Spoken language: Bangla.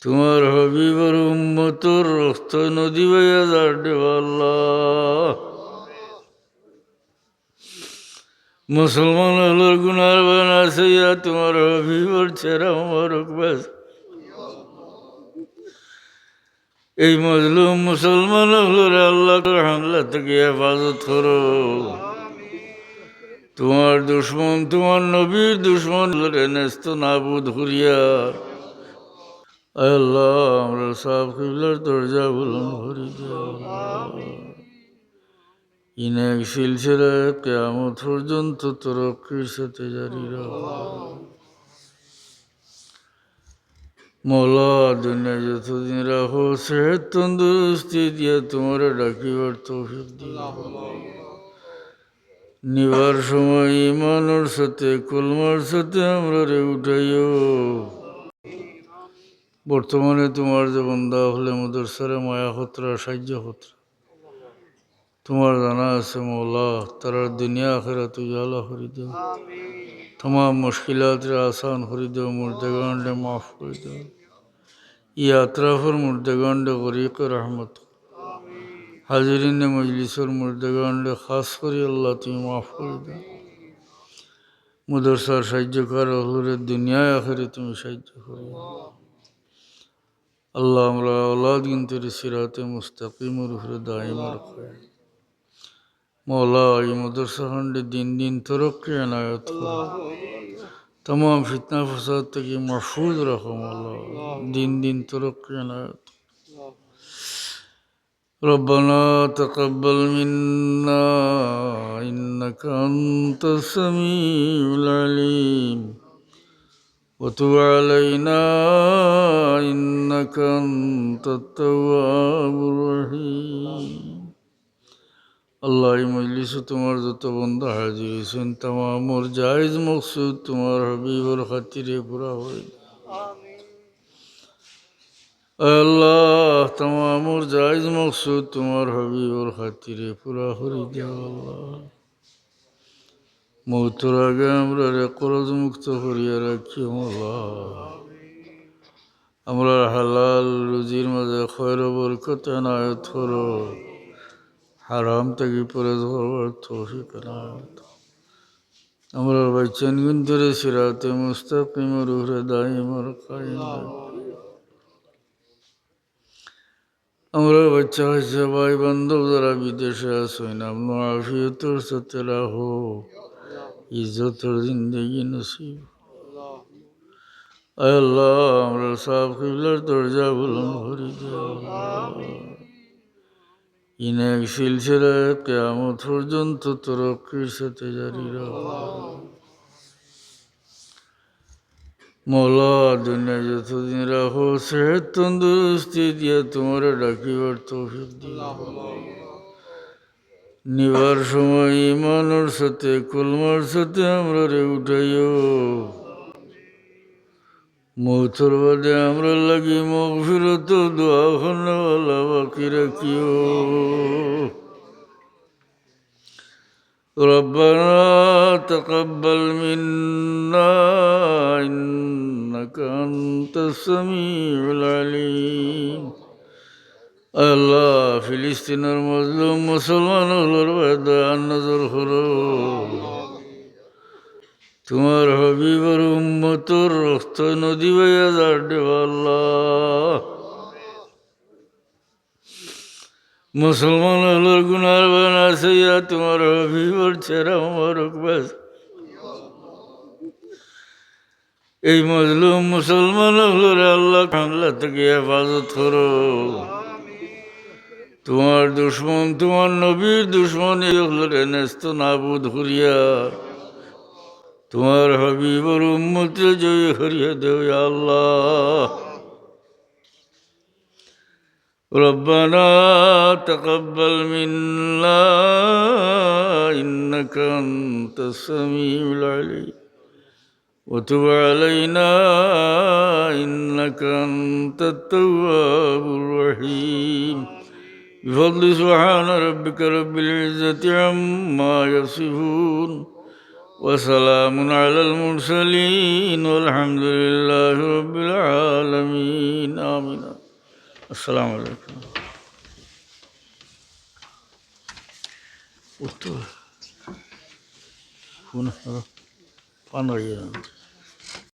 তোমার হবিবর উম্মতর রক্ত নদী বইয়া যাবে আল্লাহ। মুসলমান হলোর গুনার বানাইয়া তোমার হবিবর ছেড়া মোবারক বাস। এই মজলুম মুসলমান হলোর আল্লাহ হামলা থেকে হেফাজত করো। তোমার দুশ্মন তোমার নবীর দুশ্মন হলোরে ন্যস্ত নাবুদ করিয়া আল্লাহ আমরা সাহেব কিবলার দরজা বুলন্দ করি ইনেক সিলসিলায় কিয়ামত পর্যন্ত তরক্কির সাথে জারি রাখো। মৌলা দুনিয়া যতদিন রাখো সেহত তন্দুরুস্তি দিয়ে তোমার ডাকিবার তৌফিক দিও। নিবার সময় ইমানের সাথে কলমার সাথে আমরা রে উঠাইও। বর্তমানে তোমার যে বন্দা হলে মাদ্রাসারে মায়া হতরা সাহায্য হতরা তোমার জানা আছে মৌলা তারা দুনিয়া আখিরাত উজালা করে দাও। तमाम मुश्किलात आसान करी दो। मुर्दगान माफ़ कर दो। ये अतराफ और मुर्दगान गरीक रहमत हाजरीन मजलिस और मुर्दगान खास करी अल्लाह तुम माफ़ कर दो। मुदरसार साहाय्यकार हलुर दुनिया आखिरे तुम साहाय्य करो अल्लाह। আমরা औलाद गिनते सिराते मुस्तकीम और दाइम रखो मौला। ये मदरसा खंड दिन दिन तरक्की अनायत करो। तमाम फितना फसाद तक महफूज रखो मौला। दिन दिन तरक्की अनायत। रब्बना तक़ब्बल मिन्ना इन्नका अंतस समीउल अलीम वतुब अलैना इन्नका अंतत तव्वाबुर रहीम। अल्लाह मजलिस तुम्हार जो बंदा हाजिर हुसैन तमाम और जायज़ मकसूद तुम्हार हबीब और खातिर पूरा हो। अल्लाह तमाम और जायज़ मकसूद तुम्हार हबीब और खातिर पूरा हो दिया। अल्लाह मौतर आगे আমরা করজ মুক্ত করিয়া রাখিও আল্লাহ। আমরা হালাল রুজির মাঝে খয়র বরকত এনায়েত করো। হারাম থেকে পরেজ করবার তৌফিক এনায়েত। আমরা বাচ্চান গুনতরে সিরাতে মুস্তাকিমের উপরে দাইম আর কায়েম রাখো। আমরা বাচ্চা কাচ্চা ভাই বান্ধব যারা বিদেশে আছো নামনো আফিয়তর সাথে রাখো। ইজ্জতর জিন্দগি নসিব আল্লাহ। আমরা সাহেব কিবলার দরজা বুলন্দ করে দিও। ইনেক সিলসিলায় কিয়ামত পর্যন্ত তরক্কির সাথে জারি রাখো। মৌলা দুনিয়া যতদিন রাখো সেহত তন্দুরুস্তি দিয়ে তোমার ডাকিবার তৌফিক দিও। নিবার সময় ইমানের সাথে কলমার সাথে আমরা রে উঠাইও। মৌতর বাদে আমরা লাগি মগফিরত দোয়া খানাওয়ালা বাকি রাখিও। ربنا تقبل منا إنك أنت السميع العليم। আল্লাহ ফিলিস্তিনের মজলুম মুসলমান হলোর বেদনার নজর করো। তোমার হবিবর উম্মতর রক্ত নদী বইয়া যাবে আল্লাহ। মুসলমান হলোর গুনার বানাইয়া তোমার হবিবর ছেড়া মোবারক বাস। এই মজলুম মুসলমান হলোর আল্লাহ হামলা থেকে হেফাজত করো। তোমার দুশ্মন তোমার নবীর দুশ্মন হলোরে ন্যস্ত নাবুদ করিয়া তোমার হবিবর উম্মতে জয় করিয়া দেও আল্লাহ। ربنا تقبل منا إنك أنت السميع العليم وتب علينا إنك أنت التواب الرحيم بفضل سبحان ربك رب العزة عما يصفون وسلام على المرسلين والحمد لله رب العالمين آمين السلام عليكم উত্তর কোন পান